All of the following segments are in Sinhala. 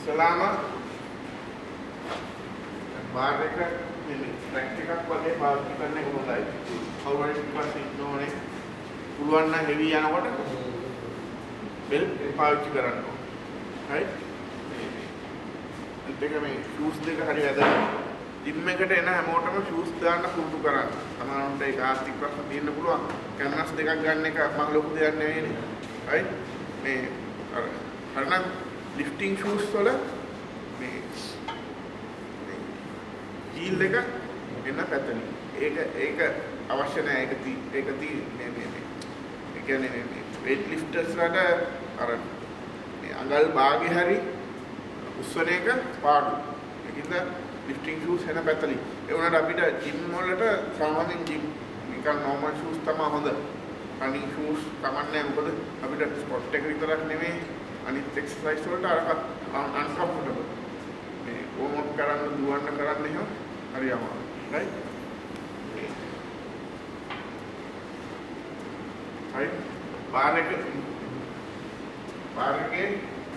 ඉස්ලාම බාර් එක ට්‍රැක් එකක් වගේ පාවිච්චි කරන එක හොඳයි. කවුරුහරි ඊපස්සේ ඉන්නෝනේ පුළුවන් නම් හෙවි යනකොට බෙල් පාවිච්චි කරන්න ඕනේ. හරි? ඒක මේ ෂූස් දෙක හරි වැදගත්. ජිම් එකට එන හැමෝටම ෂූස් දාන්න පුරුදු කරන්න. සමහරවිට ඒක ආස්තික ප්‍රශ්න තියෙන්න පුළුවන්. කැන්වස් දෙකක් ගන්න එක මහ ලොකු දෙයක් නෙවෙයිනේ. හරි? මේ අර හරිනම් ලිෆ්ටිං ෂූස් වල මේ හීල් එක එන්න පැතලි. ඒක අවශ්‍ය නැහැ. ඒක මේ ඒ කියන්නේ මේ weight lifters වලට අර මේ අඟල් භාගේ හරි උස්සන එක පාඩු. ඒකින්ද ලිෆ්ටිං ෂූස් එන පැතලි. ඒ වුණාට අපිට ජිම් වලට සාමාන්‍යයෙන් ජිම් නිකන් normal shoes තමයි හොඳ. running shoes කමන්නේ මොකද අපිට ස්පොට් එක විතරක් නෙමෙයි අනිත් එක්සර්සයිස් වලට අරක uncomfortable. මේ warm up කරන්න දුවන්න කරන්න එහෙම හරි අමාරුයි. right? හරි. බාර් එකේ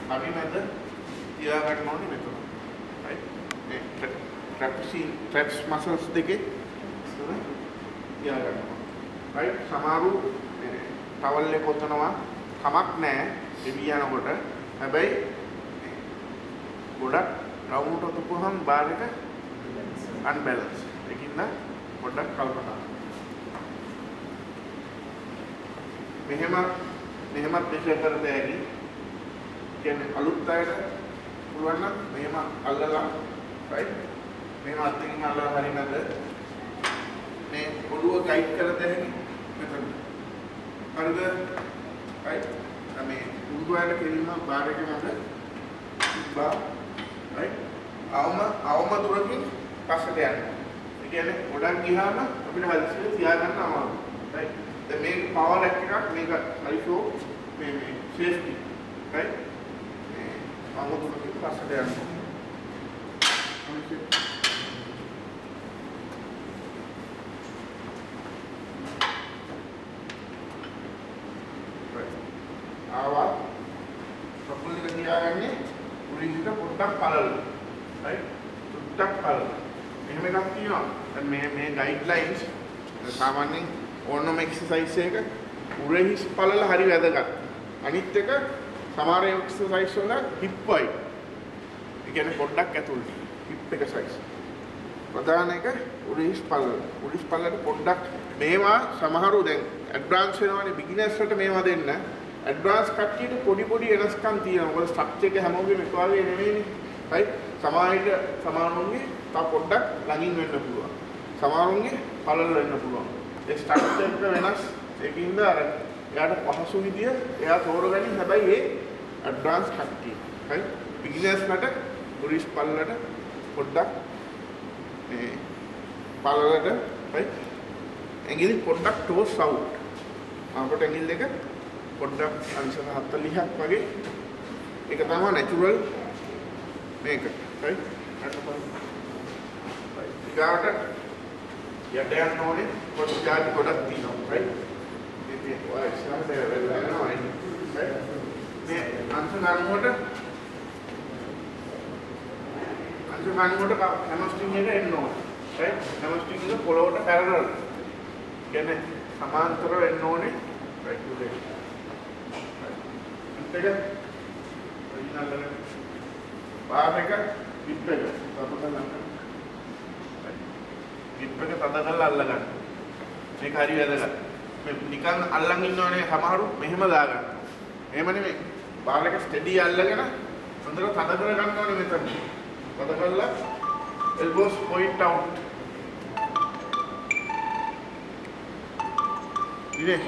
හරි මැද තියා ගන්න ඕනේ මෙතන. right? මේ traps muscles දෙකේ තියා ගන්න ඕනේ. right? සමහරු towel එක ඔතනවා කමක් නැහැ එවි යනකොට. හැබැයි ගොඩක් රවුන්ඩ් ඔතපුවහම බාර් එක unbalance. ඒකින්ද පොඩ්ඩක් කල්පනා. මෙහෙමත් මෙෂර් කරන්න ඇති. කියන්නේ අලුත් අයට පුළුවන් නම් මෙහෙම අල්ලලා right මෙහෙම අත්කින් අල්ලලා හරිනද මේ ඔළුව ගයිඩ් කරද හැකි මෙතන. හරිද? right මේ උඩුවයට කෙලින්ම බාර් එකේ මැද බා right අවම දුරකින් පස්සට යන්න. ඒ කියන්නේ ගොඩක් ගියාම අපිට හදිස්සියට තියාගන්න අමාරුයි. right දැන් මේක පවර් එකක් මේක හයිෂෝ මේ සේෆ්ටි right අවම දුරකින් පස්සට යන්න. ආවා කකුල් දෙක තියාගන්නේ උඩින්ට පොඩ්ඩක් පළල right පොඩ්ඩක් පළල මෙහෙම එකක් තියෙනවා. දැන් මේ ගයිඩ්ලයින්ස් සාමාන්‍යයෙන් ඕනම එක්සර්සයිස් එක උරහිස් පළල හරි වැදගත්. අනිත් එක සමහර එක්සර්සයිස් වල හිප් වයි. ඒ කියන්නේ පොඩ්ඩක් ඇතුළට හිප් එක සයිස්. ප්‍රධාන එක උරහිස් පළල. උරහිස් පළලට පොඩ්ඩක් මේවා සමහරු දැන් ඇඩ්වාන්ස් වෙනවානේ බිග්නර්ස් වලට මේවා දෙන්න. ඇඩ්වාන්ස් කට්ටියට පොඩි වෙනස්කම් තියෙනවා. මොකද ස්ට්‍රක්චර් එක හැමෝගෙම එක වගේ නෙමෙයිනේ. right සමහරුන්ගේ තව පොඩ්ඩක් ළඟින් වෙන්න පුළුවන්. සමහරුන්ගේ පළල වෙන්න පුළුවන්. ඒ ස්ට්‍රක්චර් එක වෙනස්. ඒකින්ද අර එයාට පහසු විදිය එයා තෝරගනි. හැබැයි ඒ ඇඩ්වාන්ස් කට්ටිය. right බිග්නර්ස් ලට උරිස් පළලට පොඩ්ඩක් මේ පළලට right ඇඟිලි පොඩ්ඩක් ටෝස් අවුට්. අපට ඇඟිලි දෙක පොඩ්ඩක් අංශ 40ක් වගේ ඒක තමයි නැචරල් මේක right ඊගාට යට යන්න ඕනේ පොඩි ජාති ගොඩක් තියෙනවා right මේ ඔය ඉස්සරහට වෙලා යනවා right මේ අංශ ගන්නකොට හැමස්ටින් එක එන්න ඕනේ right හැමස්ටින් එක පොළොවට පැරලල් කියන්නේ සමාන්තරව එන්න ඕනේ right උදේ ඒක ඔරිජිනල් එක බාර් එක විප් එක තද කරලා අල්ලගන්න. මේක හරි වැදගත්. මේ නිකන් අල්ලන් ඉන්නවනේ සමහරු මෙහෙම දාගන්න. එහෙම නෙමෙයි. බාර් එක ස්ටෙඩි අල්ලගෙන හොඳට තද කර ගන්න ඕනේ මෙතන. තද කරලා elbows point out. ඉතින්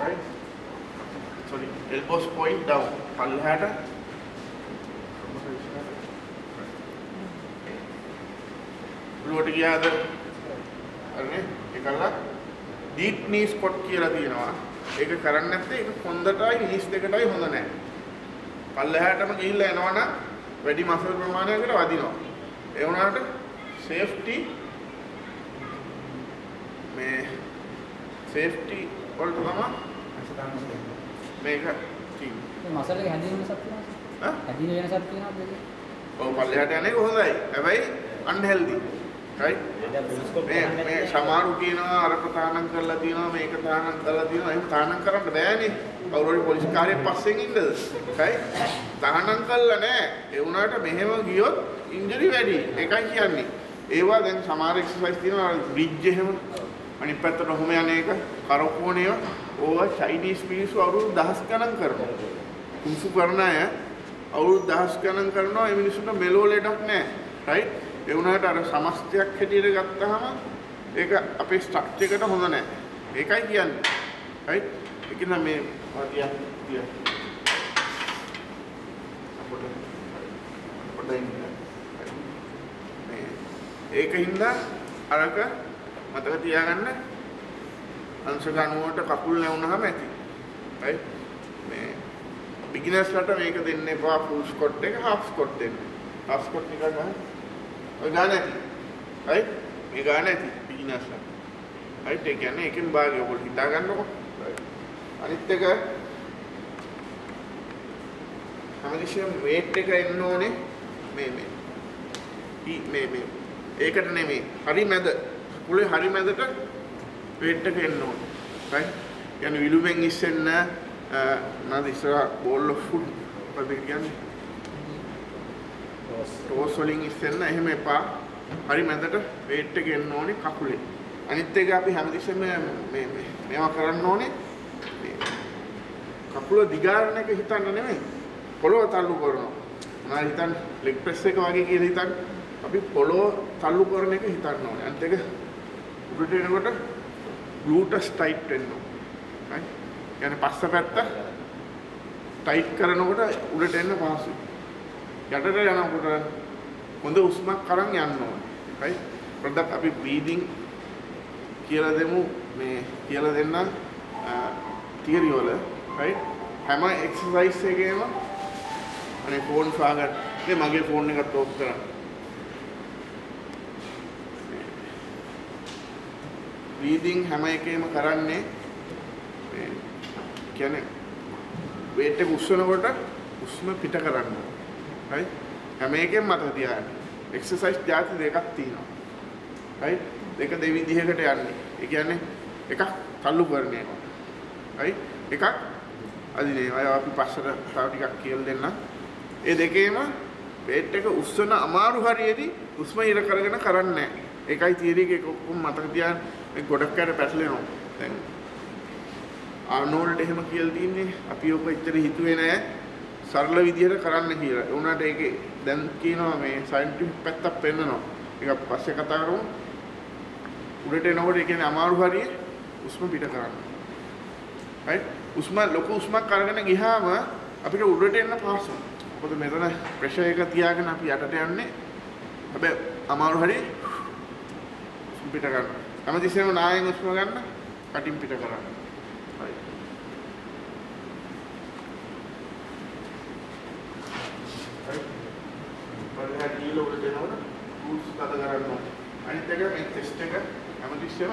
right sorry elbows point down පල්ලහැට උඩට ගියාද හරිනේ ඒකලා deep knee squat කියලා තියෙනවා. ඒක කරන්නේ නැත්නම් ඒක කොන්දටයි knees දෙකටයි හොඳ නැහැ. පල්ලහැටම ගිහිල්ලා එනවනම් වැඩි මසල් ප්‍රමාණයකට වදිනවා. ඒ වුණාට safety මේ safety වලට තමයි මේක මසල් එක හැදීම වෙනසක් තියෙනවා. හැදීම වෙනසක් තියෙනවද දෙකේ? ඔව් පල්ලෙහාට යන්නේ හොඳයි. හැබැයි අන්හෙල්දි. right? මේ සමහරු කියනවා අර ප්‍රතානම් කරලා තියෙනවා මේක තානම් කරලා තියෙනවා. එහෙම තානම් කරන්න බෑනේ. කවුරුහරි පොලිස් කාර්යයක් පස්සෙන් ඉන්නද? right? තානම් කළා නෑ. ඒ වුණාට මෙහෙම ගියොත් ඉන්ජරි වැඩි. ඒකයි කියන්නේ. ඒවා දැන් සමහර එක්සර්සයිස් තියෙනවා බ්‍රිජ් එහෙම. අනිත් පැත්තට ඔහොම යන එක කරකෝණේව ඕවා චයිනීස් මිනිස්සු අවුරුදු දහස් ගණන් කරනවා. කුංෆු කරන අය අවුරුදු දහස් ගණන් කරනවා. ඒ මිනිස්සුන්ට මෙලෝ ලෙඩක් නැහැ. රයිට්? ඒ වුණාට අර සමස්තයක් හැටියට ගත්තාම ඒක අපේ ස්ට්‍රක්චර් එකට හොඳ නැහැ. ඒකයි කියන්නේ. රයිට්? ඒක නම් මේ වාදියා ඒකින්ද අරක මතක තියාගන්න අංශ ගණුවට කකුල් නැවුනහම ඇති. right? මේ බිග්නර්ස්ලට මේක දෙන්න එපා ෆුල් ස්කොට් එක හාෆ් ස්කොට් දෙන්න. හාෆ් ස්කොට් නිකන් ගන්න. ඔය ගන්න ඇති. right? මේ ගන්න ඇති බිග්නර්ස්ලට. right? ඒ කියන්නේ එකෙන් භාගය ඔයගොල්ලෝ හිතා ගන්නකො. අනිත් එක හැමදෙස්සෙම weight එක එන්න ඕනේ මේ ඒකට නෙමෙයි. හරි මැද. කුලේ හරි මැදට weight එක එන්න ඕනේ. right? කියන්නේ විලුඹෙන් ඉස්සෙන්න නේද ඉස්සර ball of foot මොකද කියන්නේ? toes වලින් ඉස්සෙන්න එහෙම එපා. හරි මැදට weight එක එන්න ඕනේ කකුලේ. අනිත් එක අපි හැමදෙස්සෙම මේවා කරන්න ඕනේ. කකුල දිගාරණ එක හිතන්න නෙමෙයි. පොළොව තල්ලු කරනවා. මම හිතන්නේ leg press එක වගේ කියලා හිතන්නේ. අපි පොළොව තල්ලු කරන එක හිතන්න ඕනේ. අනිත් එක උඩට එනකොට glutes tight වෙන්න ඕනේ. right? يعني පස්ස පැත්ත tight කරනකොට උඩට එන්න පහසුයි. යටට යනකොට හොඳ උස්මක් කරන් යන්න ඕනේ. right? පොඩ්ඩක් අපි breathing කියලා දෙමු මේ කියලා දෙන්න theory වල right? හැම exercise එකේම අනේ ෆෝන් සාගන්න. මේ මගේ ෆෝන් එකත් ඕෆ් කරන්න. breathing හැම එකේම කරන්නේ මේ කියන්නේ weight එක උස්සනකොට උස්ම පිට කරන්න. right? හැම එකෙම මතක තියාගන්න. exercise જાති දෙකක් තියෙනවා. right? දෙක දෙවිදිහකට යන්නේ. ඒ කියන්නේ එකක් තල්ලු කරන එක. right? එකක් අදිනේ අය අපි පස්සට තව ටිකක් කියලා දෙන්න. ඒ දෙකේම weight එක උස්සන අමාරු හරියේදී උස්ම ඉර කරගෙන කරන්නේ නැහැ. ඒකයි තියරි එක ඔක්කොම මතක තියාගන්න. මේ ගොඩක් අය පැටලෙනවා. දැන් ආනෝල්ඩ් එහෙම කියලා තින්නේ අපි ඔක ඉතර හිතුවේ නෑ සරල විදිහට කරන්න කියලා. ඒ උනාට ඒකේ දැන් කියනවා මේ සයන්ටිෆික් පැත්තක් පෙන්නනවා. ඒක පස්සේ කතා කරමු. උඩට එනකොට ඒ කියන්නේ අමාරු හරියේ උස්ම පිට කරන්න. right? උස්ම ලොකු උස්මක් අරගෙන ගියාම අපිට උඩට එන්න පහසුයි. මොකද මෙතන ප්‍රෙෂර් එක තියාගෙන අපි යටට යන්නේ. හැබැයි අමාරු හරියේ උස්ම පිට කරන්න. හැමතිස්සෙම නායෙන් උස්ම ගන්න කටින් පිට කරන්න. right? පල්ලෙහා ගිහලා උඩට එනකොට රූට්ස් කඩ ගන්න ඕනේ. අනිත් එක මේ ටෙස්ට් එක හැමතිස්සෙම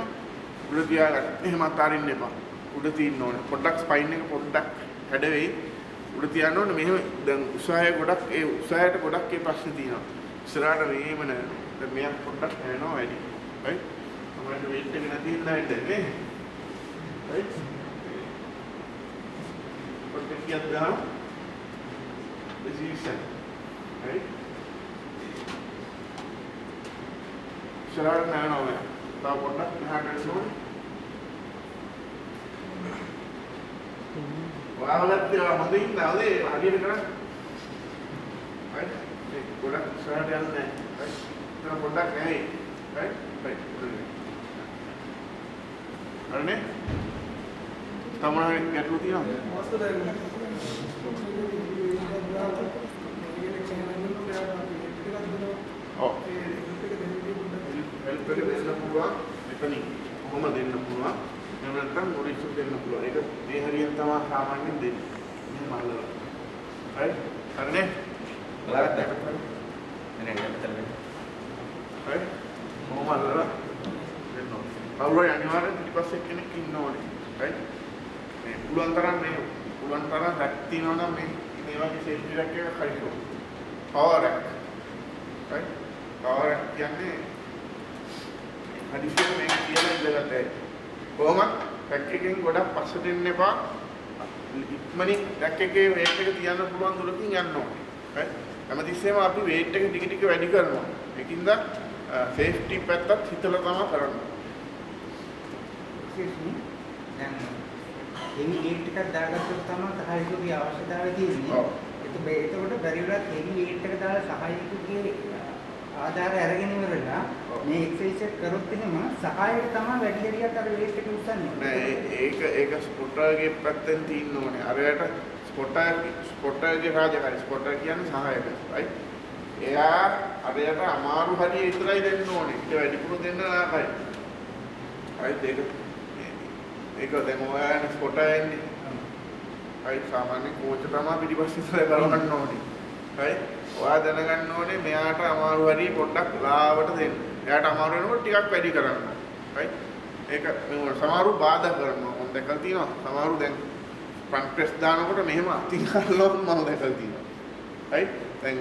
උඩ තියාගන්න. එහෙම අතාරින්න එපා. උඩ තියෙන්න ඕනේ. පොඩ්ඩක් ස්පයින් එක පොඩ්ඩක් හැඩ වෙයි. උඩ තියන්න ඕනේ. මෙහෙම දැන් උසාවිය ගොඩක් ඒ උසාවියට ගොඩක් ඒ ප්‍රශ්නේ තියෙනවා. ඉස්සරහට වේම නෑ. දැන් මෙයක් පොඩ්ඩක් හැරෙනවා වැඩි. right? අපිට weight එක නැති හින්දා නේ. right? පොඩ්ඩක් කියත් දාන්න. position. right? ඉස්සරහට නෑ. තව පොඩ්ඩක් මෙහාට යන්න ඕනේ. ඔයාලත් හොඳින් නැවදී හරියට කරන්න. right? මේ ගොඩක් ඉස්සරහට යන්නේ නැහැ. right? තව පොඩ්ඩක් නැයි. right? right. හරිනේ? තමන ගැටලු තියෙනවද? ඔව්. හෙල්ප් එක දෙන්න පුළුවන්. එතනින් කොහොම දෙන්න පුළුවන්? එහෙම නැත්නම් මොරිසු දෙන්න පුළුවන්. ඒක මේ හරියෙන් තමයි සාමාන්‍යයෙන් දෙන්නේ. මෙහෙම අල්ලලා. right? හරිනේ? බලන්න දැක්කද? නේ නේ. right? කොහොම අල්ලලා දෙන්න ඕනේ. කවුරු හරි අනිවාර්යෙන් පිටිපස්සේ කෙනෙක් ඉන්න ඕනේ. right? මේ පුළුවන් තරම් රැක් තියෙනවා නම් මේ වගේ සේෆ්ටි රැක් එකක් හරියට power rack right power rack කියන්නේ හදිසියෙ මේක කියලා ඉඳගත්තේ කොහොමද රැක් එකෙන් ගොඩක් පස්සට එන්න එපා ඉක්මනින් රැක් එකේ weight එක තියන්න පුළුවන් දුරකින් යන්න ඕනේ right හැමතිස්සෙම අපි weight එක ටික ටික වැඩි කරනවා ඒකින්ද සේෆ්ටි පැත්තත් හිතලා තමයි කරන්නේ දැන් heavy weight එකක් දාගත්තොත් තමයි සහායකගේ අවශ්‍යතාවය තියෙන්නේ. එතකොට බැරි වෙලාවත් heavy weight එක දාලා සහායකගේ ආධාරය අරගෙන ඉවරලා මේ එක්සර්සයිස් එක කරොත් එහෙම සහායක තමයි වැඩි හරියට අර weight එක උස්සන්නේ. නෑ ඒක ස්පොටර්ගේ පැත්තෙන් තියෙන්න ඕනේ. අරයට ස්පොටර්ගේ රාජකාරී ස්පොටර් කියන්නේ සහායක. right? එයා අරයට අමාරු හරිය විතරයි දෙන්න ඕනේ. ඒක වැඩිපුර දෙන්න නෑ. right? ඒක දැන් ඔයාලට ස්පොටර් එන්නේ. right? සාමාන්‍ය කෝච් තමයි පිටිපස්සේ ඉස්සර කරවන්න ඕනේ. right? ඔයා දැනගන්න ඕනේ මෙයාට අමාරු හරිය පොඩ්ඩක් ලාවට දෙන්න. එයාට අමාරු වෙනකොට ටිකක් වැඩි කරන්න. right? ඒක සමහරු බාධා කරනවා. මම දැකලා තියෙනවා. සමහරු දැන් ෆ්‍රන්ට් ප්‍රෙස් දානකොට මෙහෙම අතින් අල්ලනවා මම දැකලා තියෙනවා. right? දැන්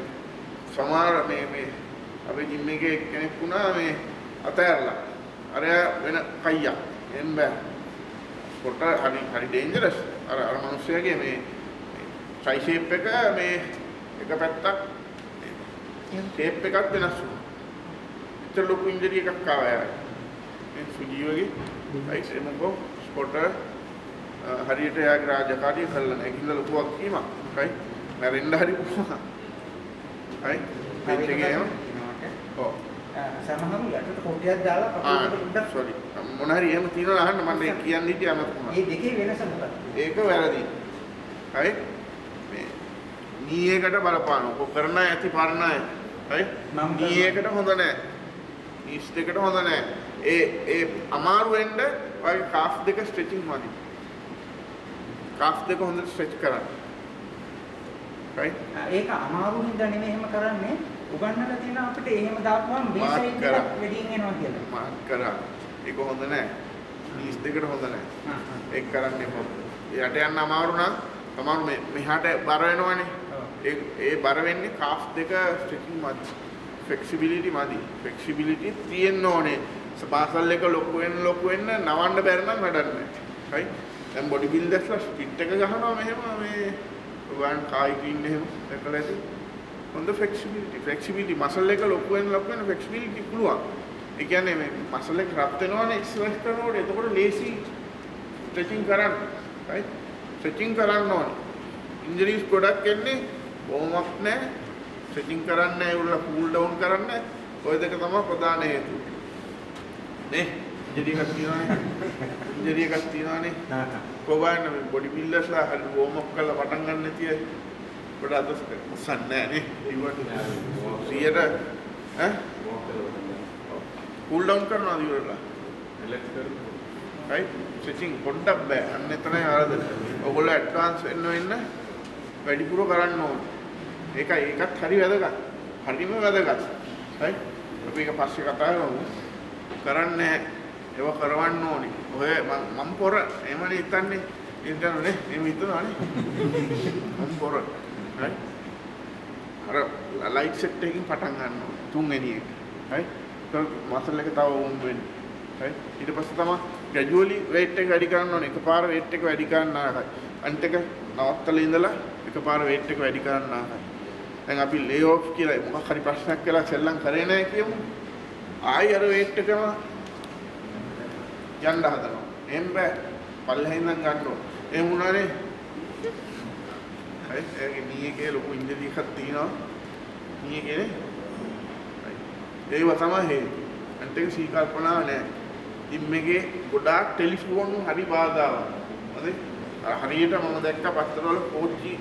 සමහර මේ අපේ ජිම් එකේ කෙනෙක් වුණා මේ අතෑරලා. අර වෙන කයියක් එන්න බෑ. කොට හරි ඩේන්ජරස්. අර මිනිස්සයාගේ මේ ට්‍රයි ෂේප් එක මේ එක පැත්තක් ෂේප් එකක් වෙනස් වුණා. ඒතර ලොකු ඉන්ජරි එකක් ආවා. මේ සුජීවගේ රයිට් එමුකෝ ස්පොටර් හරියට යාගේ රාජකාරිය කළා නැහැ. ඒකින්ද ලොකුවක් කීමක්. රයිට්. මැරෙන්න හරි පුළුවන්. රයිට්. මේකේ ඔව්. සමහරව යටට කොටියක් දාලා පොඩ්ඩක් පොඩ්ඩක් සෝරි. මොන හරි එහෙම තියනවා අහන්න මම ඒක කියන්නේ හිටියා මතක වුණා. මේ දෙකේ වෙනස මොකක්ද? ඒක වැරදි. රයිට්. මේ නීයකට බලපානවා. කො කරන ඇති පරණ අය. රයිට්. නීයකට හොඳ නැහැ. නීස් දෙකට හොඳ නැහැ. ඒ අමාරු වෙන්න වගේ කාෆ් දෙක ස්ට්‍රෙචින් මදි. කාෆ් දෙක හොඳට ස්ට්‍රෙච් කරන්න. රයිට්. ඒක අමාරු හින්දා නෙමෙයි එහෙම කරන්නේ. උගන්නලා තියෙන අපිට එහෙම දාපුවම B side එක වැඩියෙන් එනවා කියලා. මාක් කරා. ඒක හොඳ නැහැ. නීස් දෙකට හොඳ නැහැ. ඒක කරන්න එපා. යට යන්න අමාරු නම් අමාරු මෙහාට බර වෙනවනේ. ඒ බර වෙන්නේ කාෆ් දෙක ස්ට්‍රෙචින් මදි. ෆ්ලෙක්සිබිලිටි මදි. ෆ්ලෙක්සිබිලිටි තියෙන්න ඕනේ. ස්පාසල් එක ලොකු වෙන්න නවන්න බැරි නම් වැඩක් නැහැ. right? දැන් බොඩි බිල්ඩර්ස්ලා ස්පිට් එක ගහනවා මෙහෙම මේ ගාන කායික ඉන්නේ එහෙම දැකලා ඇති. හොඳ ෆ්ලෙක්සිබිලිටි මසල් එක ලොකු වෙන්න ෆ්ලෙක්සිබිලිටි පුළුවන්. ඒ කියන්නේ මේ මසල් එක රත් වෙනවනේ එක්සර්සයිස් කරනකොට එතකොට ලේසි ස්ට්‍රෙචින් කරන්න. right? ස්ට්‍රෙචින් කරන්න ඕනේ. ඉන්ජරිස් ගොඩක් එන්නේ වෝම් අප් නැහැ. ස්ට්‍රෙචින් කරන්නේ නැහැ ඒගොල්ලෝ කූල් ඩවුන් කරන්නේ. ඔය දෙක තමයි ප්‍රධාන හේතු. නේ ඉන්ජරි එකක් තියෙනවානේ. කොහොමද මේ බොඩි බිල්ඩර්ස්ලා හරි වෝම් අප් කරලා පටන් ගන්න නැති අය පොඩ අදස් උස්සන්නේ නැහැ නේ. ඊවට 100ට කූල් ඩවුන් කරනවා ඉවරලා. රිලැක්ස් කරනවා. රයිට් ස්ට්‍රෙචින් පොඩ්ඩක් බෑ. අන්න එතනයි ආරද. ඔයගොල්ලෝ ඇඩ්වාන්ස් වෙන්න වැඩිපුර කරන්න ඕනේ. ඒකත් හරි වැදගත්. හරිම වැදගත්. රයිට්. අපි ඒක පස්සේ කතා කරමු. කරන්නේ ඒව කරවන්න ඕනේ. ඔය මම පොර එමනේ හිතන්නේ. ඉන්ටර්නේ එහෙම හිතනවානේ. මම පොර. right? අර ලයිට් සෙට් එකකින් පටන් ගන්න ඕනේ. තුන්වෙනි එක. right? ඒක මසල් එක තව වුම් වෙන්නේ. right? ඊට පස්සේ තමයි ග්‍රැජුවලි weight එක වැඩි කරන්න ඕනේ. එකපාර weight එක වැඩි කරන්න ආකයි. අනිත් එක නවත්තලා ඉඳලා එකපාර weight එක වැඩි කරන්න ආකයි. දැන් අපි ලේ ඔෆ් කියලා මොකක් හරි ප්‍රශ්නයක් කියලා සෙල්ලම් කරේ නැහැ කියමු. ආයි අර weight එකම යන්න හදනවා. එහෙම බෑ. පල්ලෙහින් නම් ගන්න ඕන. එහෙම වුණානේ. හරි. ඒකේ නීයේ ලොකු ඉන්ජරි එකක් තියෙනවා. නීයේ කියන්නේ. හරි. ඒව තමයි හේතු. අන්ට ඒක සී කල්පනාව නෑ. ජිම් එකේ ගොඩාක් ටෙලිෆෝන් හරි බාධාවක්. හරි. හරියට මම දැක්ක පත්තරවල කොච්චි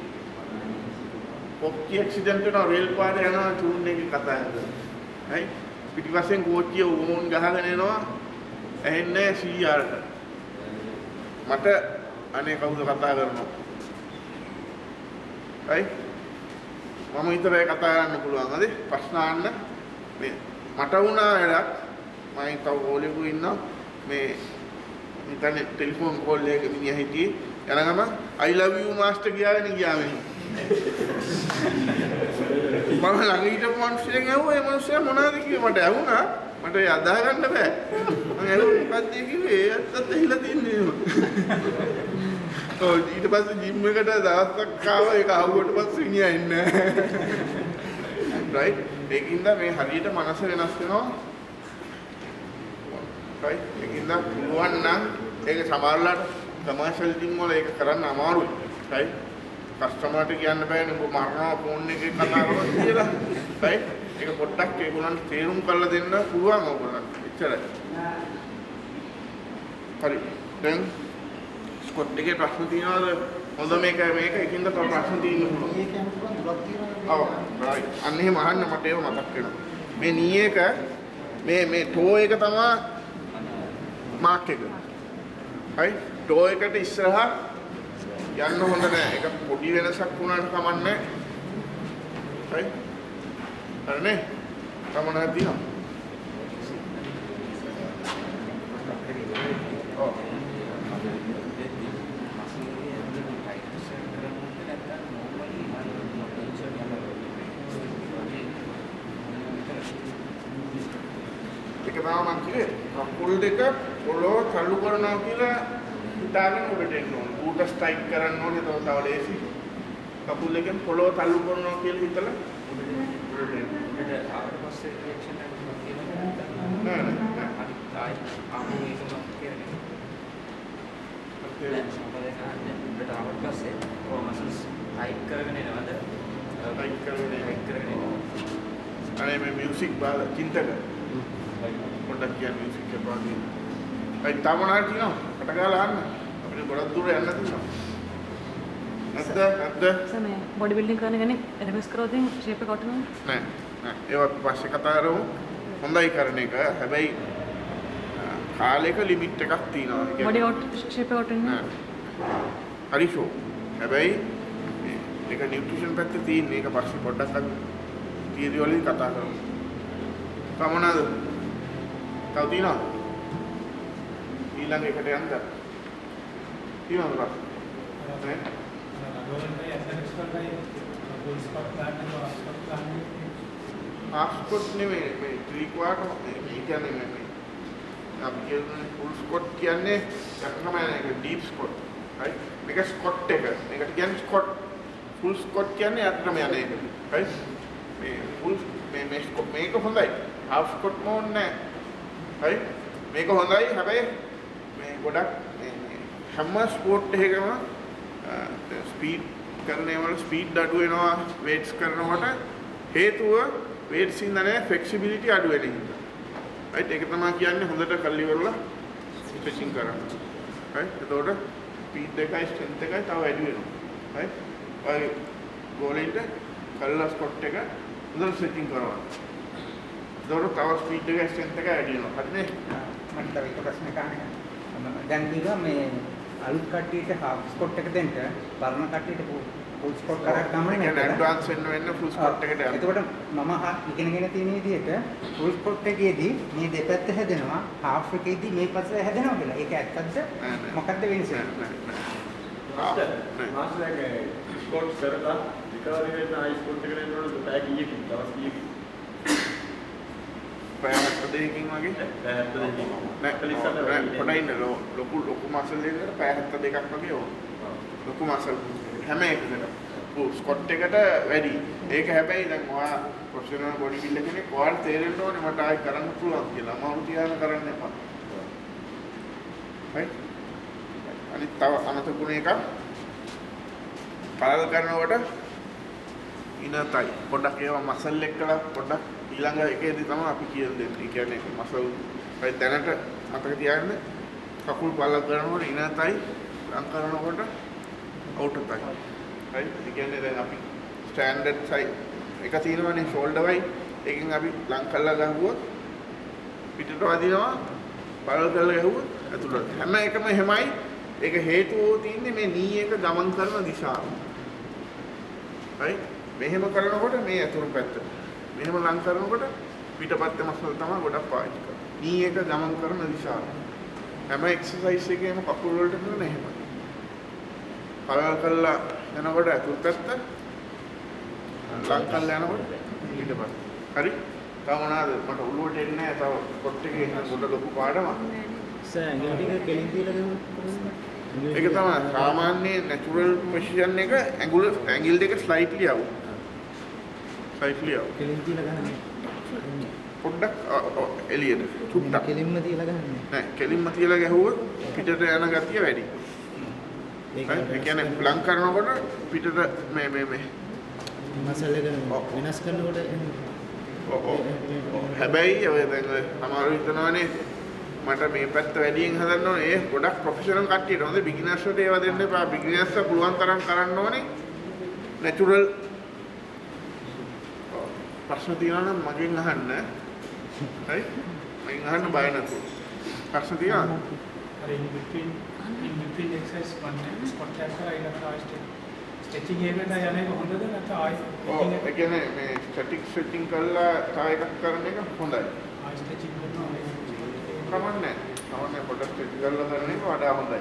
ඇක්සිඩන්ට් වෙනවා රේල් පාරේ යනවා චූන් එකේ කතා කරනවා. හරි. පිටිපස්සෙන් කෝච්චිය ඕන් ගහගෙන එනවා. ඇහෙන්නේ CRට. මට අනේ කවුද කතා කරනවා. right මම විතරයි කතා කරන්න පුළුවන්. හරි ප්‍රශ්න අහන්න මේ මට වුණා වැඩක්. මම තව ඕලෙකු ඉන්නවා මේ ඉන්ටර්නෙට් ටෙලිෆෝන් කෝල් එකක මිනිහා හිටියේ. යනගම I love you master කියාගෙන ගියා මේ. මම ළඟ හිටපු මිනිස්සෙන් ඇහුවා ඒ මිනිස්සයා මොනවද කිව්වේ මට ඇහුණා. මට ඒ අදාහ ගන්න බෑ. මම ඇහුවා මොකක්ද කිව්වේ? ඇත්තත් ඇහිලා තින්නේ. ඔව් ඊට පස්සේ ජිම් එකට දවසක් ආවා ඒක ආවුවට පස්සේ ඉන්නේ නැහැ. right ඒකින්ද මේ හරියට මනස වෙනස් වෙනවා. right ඒකින්ද පුළුවන් නම් ඒක සමහරලාට කමර්ෂල් ටීම් වල ඒක කරන්න අමාරුයි. right කස්ටමර්ට කියන්න බෑනේ ඔබ මරනවා ෆෝන් එකේ කතා කරනවා කියලා. right ඒක පොඩ්ඩක් ඒගොල්ලන්ට තේරුම් කරලා දෙන්න පුළුවන් ඕගොල්ලන්ට. එච්චරයි. හරි. දැන් ස්කොට් එකේ ප්‍රශ්න තියෙනවද? හොඳ මේක එකින්ද තව ප්‍රශ්න තියෙන්න පුළුවන්. මේ කියන්න පුළුවන් දුරක් තියෙනවා. ඔව් right. අන්න එහෙම අහන්න මට ඒව මතක් වෙනවා. මේ නී එක මේ ටෝ එක තමයි මාක් එක. right ටෝ එකට ඉස්සරහා යන්න හොඳ නැහැ. ඒක පොඩි වෙනසක් වුණාට කමන්නේ. right? හරිනේ? කමනක් දිනවා. ඔව්. ඒක තමයි මම කිව්වේ. කකුල් දෙක පොළොව තල්ලු කරනවා කියලා හිතාගෙන ඔබට එන්න ඕන. ඌට ස්ට්‍රයික් කරන්න ඕනේ තව ලේසි. කකුල් දෙකෙන් පොළොව තල්ලු කරනවා කියලා හිතලා උඩට එන්න. ඒකට ආවට පස්සේ රියැක්ෂන් එකක් තියෙනවා. නෑ නෑ. අනිත් ආයි ආපහු ඒකම කියන්නේ. දැන් සම්පූර්ණ කරන්නේ උඩට ආවට පස්සේ කොහොම මසල්ස් ටයිට් කරගෙන එනවද? ටයිට් කරගෙන එනවා. අනේ මේ මියුසික් බාල චින්තක. පොඩ්ඩක් කියන්න මියුසික් එක පාදී. අයි තාමනාර තියෙනවා. කට ගාලා අහන්න. අපිට ගොඩක් දුර යන්න තියෙනවා. නැද්ද? සමය බොඩි බිල්ඩින් කරන කෙනෙක් එරමස් කරොත් ෂේප් එක ඔටනවා නෑ. ඒවත් පස්සේ කතා කරමු. හොඳයි කරන එක. හැබැයි කාලයක ලිමිට් එකක් තියෙනවා. බොඩි ඔට් ෂේප් එක ඔටන්නේ හරි ෂෝ. හැබැයි ඒක නියුට්‍රිෂන් පැත්තේ තියෙන එක පස්සේ පොඩ්ඩක් අද තියරි වලින් කතා කරමු. කමනද? තව තියෙනවද? ඊළඟ එකට යන්න. තියෙනවද බස්? නේ? half squat නෙමෙයි මේ 3/4 මේ කියන්නේ මේ අපි කියන්නේ full squat කියන්නේ යකම යන එක deep squat right මේක squat එක මේකට කියන්නේ squat full squat කියන්නේ යකම යන එක right මේ full මේ squat මේක හොඳයි half squat මොන්නේ නැහැ right මේක හොඳයි හැබැයි මේ ගොඩක් මේ හැම ස්පෝර්ට් එකකම ස්පීඩ් කරන ඒවල ස්පීඩ් අඩු වෙනවා weights කරනකොට හේතුව weights ඉන්න නැහැ flexibility අඩු වෙන හින්දා right ඒක තමයි කියන්නේ හොඳට කල්ලි වරලා stretching කරන්න right එතකොට speed එකයි strength එකයි තව වැඩි වෙනවා right ඔය ගෝලෙන්ට කල්ලා ස්කොට් එක හොඳට stretching කරනවා එතකොට තව speed එකයි strength එකයි වැඩි වෙනවා හරිනේ මට තව එක ප්‍රශ්නයක් අහන්න. දැන් කිව්වා මේ අලුත් කට්ටියට half squat එක දෙන්න පරණ කට්ටියට full squat කරක් ගමන නේද? ඇඩ්වාන්ස් වෙන්න full squat එකට යන්න. එතකොට මම ඉගෙනගෙන තියෙන විදිහට full squat එකේදී මේ දෙපැත්ත හැදෙනවා half එකේදී මේ පැත්ත හැදෙනවා කියලා. ඒක ඇත්තද? මොකක්ද වෙනස? මාස්ටර්ගේ ස්කොට් කරලා රිකවරි වෙන්න ආයි ස්කොට් එකට එනකොට පැය කීයකින් දවස් කීයකින් පැය 72කින් වගේ පැය 72කින් නෑ පොඩ්ඩක් ඉන්න ලොකු මසල් එකකට පැය 72ක් වගේ ඕන. ලොකු මසල් හැම එකකටම ස්කොට් එකට වැඩි. ඒක හැබැයි දැන් ඔයා ප්‍රොෆෙෂනල් බොඩි බිල්ඩර් කෙනෙක් ඔයාලට තේරෙන්න ඕනේ මට ආයි කරන්න පුළුවන් කියලා. අමාරු තියාගෙන කරන්න එපා. right? අනිත් තව අමතකුණ එකක් පාලල් කරනකොට ඉනතයි පොඩ්ඩක් ඒවා මසල් එක්කලා පොඩ්ඩක් ඊළඟ එකේදී තමයි අපි කියලා දෙන්නේ. ඒ කියන්නේ මසල් right දැනට මතක තියාගන්න කකුල් පාලල් කරනකොට ඉනතයි ලං කරනකොට out එකයි. right? ඒ කියන්නේ දැන් අපි ස්ටෑන්ඩඩ් සයිස් එක තියෙනවානේ ෂෝල්ඩර් වයි එකෙන් අපි ලං කරලා ගහුවොත් පිටට වදිනවා පාලල් කරලා ගහුවොත් ඇතුළට හැම එකම එහෙමයි. ඒක හේතුව තියෙන්නේ මේ නී එක ගමන් කරන දිශාව. right? මෙහෙම කරනකොට මේ අතුරු පැත්ත. මෙහෙම ලං කරනකොට පිටපැත්තේ මසල් තමයි ගොඩක් පාවිච්චි කරන්නේ. නී එක ගමන් කරන දිශාව. හැම එක්සර්සයිස් එකේම කකුල් වලට කරන එහෙමයි. පළල් කරලා යනකොට අතුල් පැත්ත ලං කරලා යනකොට ඊට පස්සේ හරි තව මොනවාද මට ඔළුවට එන්නේ නැහැ තව කොට් එකේ ගොඩ ලොකු පාඩමක් සර් ඇඟිලි ටික කෙලින් තියලා ගමු. ඒක තමයි සාමාන්‍ය නැචරල් පොසිෂන් එක ඇඟිල් දෙක ස්ලයිට්ලි ආවු කෙලින් තියලා ගහන්නේ. පොඩ්ඩක් එළියට චුට්ටක් කෙලින්ම තියලා ගහන්නේ. නෑ කෙලින්ම තියලා ගැහුවොත් පිටට යන ගතිය වැඩි ඒක ඒ කියන්නේ ලං කරනකොට පිටට මේ මසල් එක වෙනස් කරනකොට හැබැයි ඔය දැන් අමාරු හිතනවනේ මට මේ පැත්ත වැඩියෙන් හදන්න ඕනේ ඒ ගොඩක් ප්‍රොෆෙෂනල් කට්ටියට හොඳ බිග්ිනර්ස්ට ඒවා දෙන්න එපා බිග්ිනර්ස්ලා පුළුවන් තරම් කරන්න ඕනේ නැචරල් ප්‍රශ්න තියෙනවා නම් මගෙන් අහන්න හරි මගෙන් අහන්න බය නැතුව ප්‍රශ්න තියෙනවා in between exercise one time squat tap කර ඊළඟට ආයෙත් stretching එකකට යන එක හොඳද නැත්නම් ආයෙත් ඒ කියන්නේ මේ ස්ටැටික් ස්ට්‍රෙචින් කරලා තව එකක් කරන එක හොඳයි ආයෙත් stretching කරනවා කමන්නේ පොඩ්ඩක් ස්ට්‍රෙච් කරලා කරන එක වඩා හොඳයි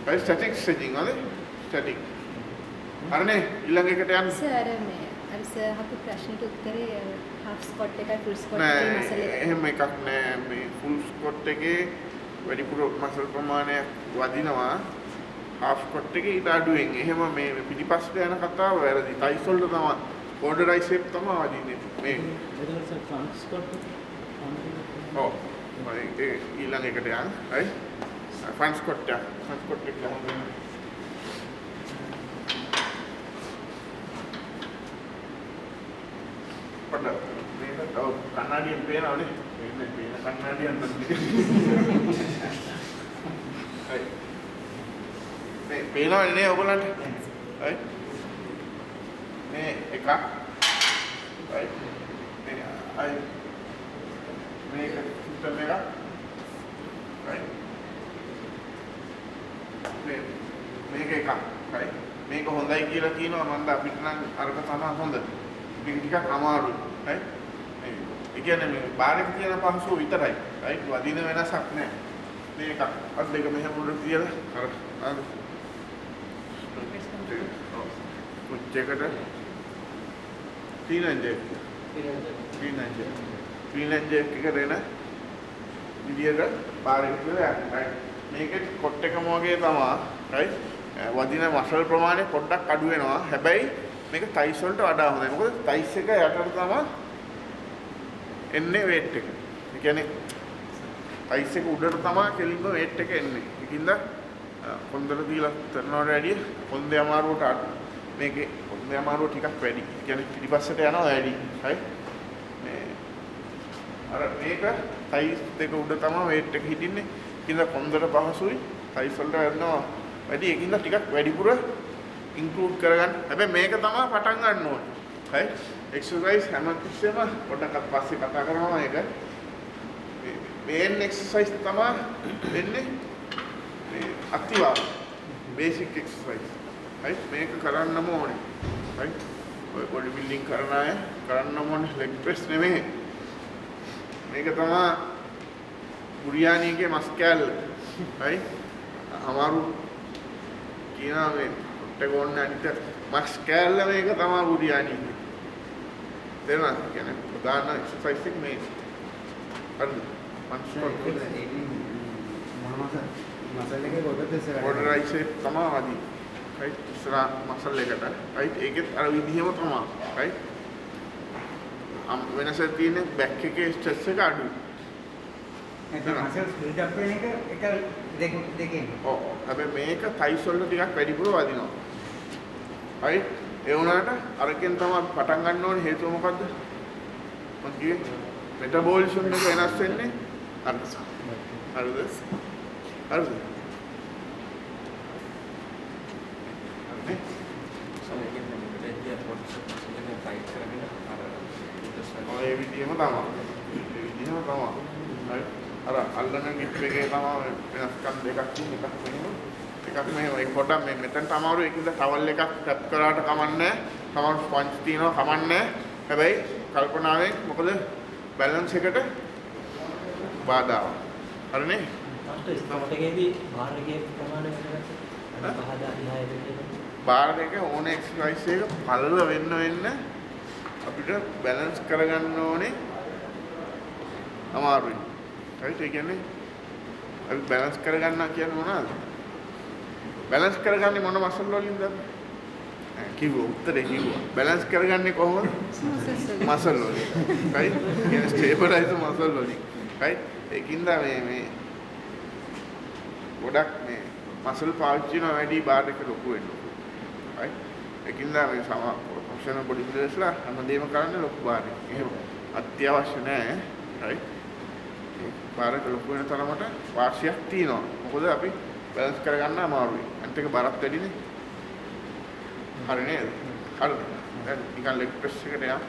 ඒ ස්ටැටික් ස්ට්‍රෙචින් වලදී ස්ටැටික් අරනේ ඊළඟ එකට යන්න සර් මේ අර සර් අපේ ප්‍රශ්නෙට උත්තරේ half squat එකයි full squat එකයි මසල් එක එහෙම එකක් නෑ මේ ෆුල් ස්කොට් එකේ වැඩිපුර මසල් ප්‍රමාණයක් වදිනවා half squat එකේ ඊට අඩුවෙන් එහෙම මේ පිටිපස්සට යන කතාව වැරදි ටයිස් වලට තමයි බෝඩරයිස් ෂේප් තමයි වදින්නේ මේ එතකොට සර් ෆ්‍රන්ට් ස්කොට් ඔව් මම ඊළඟ එකට යන්න හරි ෆ්‍රන්ට් ස්කොට් එක ගහන්න පොඩ්ඩක් මේක තව කන්නඩියෙන් පේනවනේ මේ පේන කන්නඩියෙන් හරි මේ පේනවනේ නේ ඔයගොල්ලන්ට හරි මේ එකක් හරි මේ අය මේක සිස්ටම් එකක් හරි මේක එකක් හරි මේක හොඳයි කියලා කියනවා මන්ද අපිට නම් අරක තමයි හොඳ මේක ටිකක් අමාරුයි හරි ඒ කියන්නේ මේ බාර් එක තියෙන පහසුව විතරයි රයිට් වදින වෙනසක් නැහැ මේක අත් දෙක මෙහෙම උඩ තියලා අර පුච්චේකට ෆ්‍රීලැන්ජර් එක දෙන විදියට බාර් එක කියලා යන්න රයිට් මේකේ කොට් එකම වගේ තමයි රයිට් වදින මසල් ප්‍රමාණය පොඩ්ඩක් අඩු වෙනවා හැබැයි මේක ටයිස් වලට වඩා හොඳයි. මොකද ටයිස් එක යටට තමයි එන්නේ weight එක. ඒ කියන්නේ ටයිස් එක උඩට තමයි කෙලින්ම weight එක එන්නේ. ඒකින්ද කොන්දර දීලා කරනවට වැඩිය කොන්දේ අමාරුවට අඩු. මේකේ කොන්දේ අමාරුව ටිකක් වැඩි. ඒ කියන්නේ පිටිපස්සට යනවා වැඩි. හරි. මේ අර මේක ටයිස් දෙක උඩ තමයි weight එක හිටින්නේ. ඒකින්ද කොන්දර පහසුයි. ටයිස් වලට යනවා වැඩි. ඒකින්ද ටිකක් වැඩිපුර ඉන්ක්ලූඩ් කරගන්න. හැබැයි මේක තමයි පටන් ගන්න ඕනේ. හරි? එක්සර්සයිස් හැමතිස්සෙම පොඩ්ඩක් පස්සේ කතා කරනවා මේක. මේන් එක්සර්සයිස් තමයි වෙන්නේ මේ අතිවා බේසික් එක්සර්සයිස්. හරි? මේක කරන්නම ඕනේ. හරි? ඔය බොඩි බිල්ඩින් කරන අය කරන්නම ඕනේ ලෙග් ප්‍රෙස් නෙමෙයි. මේක තමයි බුරියානිගේ මස් කෑල්ල. හරි? අමාරු කියනවා මේ ටෙගොන්න අනිත් මස් කෑල්ල මේක තමයි බුරියානි. තේරුණාද? කියන්නේ ප්‍රධාන එක්සර්සයිස් එක මේ. හරිද? මන්ස්කොට් මසල් එකේ කොටද සර් බෝඩරයිස් ෂේප් තමයි වදී. රයිට් ඉස්සරහ මසල් එකට. රයිට් ඒකෙත් අර විදිහම තමයි. රයිට් වෙනස තියෙන්නේ බෑක් එකේ ස්ට්‍රෙස් එක අඩුයි. මසල් ස්පීඩ් අප් වෙන එක දෙකෙන්. ඔව්. හැබැයි මේක ටයිස් වලට ටිකක් වැඩිපුර වදිනවා. හරි? ඒ වුණාට අරකින් තමයි පටන් ගන්න ඕනේ හේතුව මොකද්ද? මම කිව්වේ මෙටබොලිසම් එක වෙනස් වෙන්නේ හරිද? හරිද? හරිද? හරිනේ? ඔය විදිහම තමයි. හරි? අර අල්ලන ගිප් එකේ තමයි වෙනස්කම් දෙකක් තියෙන එකක් වෙනවා. එකක් මේ ඔය පොඩක් මේ මෙතනට අමාරු ඒකින්ද ටවල් එකක් ටැප් කරාට කමන්නේ. තමන් ස්පොන්ජ් තියනවා කමන්නේ. හැබැයි කල්පනාවෙන් මොකද බැලන්ස් එකට බාධාවක්. හරිනේ? ස්පොට් එකේදී බාර් එකේ ප්‍රමාණය වෙනස් බාර් එක ඕන එක්සර්සයිස් එක පළල වෙන්න අපිට බැලන්ස් කරගන්න ඕනේ අමාරුයි. හරිද? ඒ කියන්නේ අපි බැලන්ස් කරගන්නවා කියන්නේ මොනවද? බැලන්ස් කරගන්නේ මොන මසල් වලින්ද? කිව්වා උත්තරේ කිව්වා. බැලන්ස් කරගන්නේ කොහොමද? මසල් වලින්. right? කියන්නේ ස්ටේබලයිස් මසල් වලින්. right? ඒකින්ද මේ ගොඩක් මේ මසල් පාවිච්චි කරන වැඩි බාර් එක ලොකු වෙන්න ඕනේ. right? ඒකින්ද මේ ප්‍රොෆෙෂනල් බොඩි බිල්ඩර්ස්ලා හැමදේම කරන්නේ ලොකු බාර් එක. එහෙම අත්‍යවශ්‍ය නැහැ. right? බාර් එක ලොකු වෙන තරමට වාසියක් තියෙනවා. මොකද අපි බැලන්ස් කරගන්න අමාරුයි. අනිත් එක බරක් වැඩිනේ. හරි නේද? හරිද? දැන් නිකන් ලෙග් ප්‍රෙස් එකට යන්න.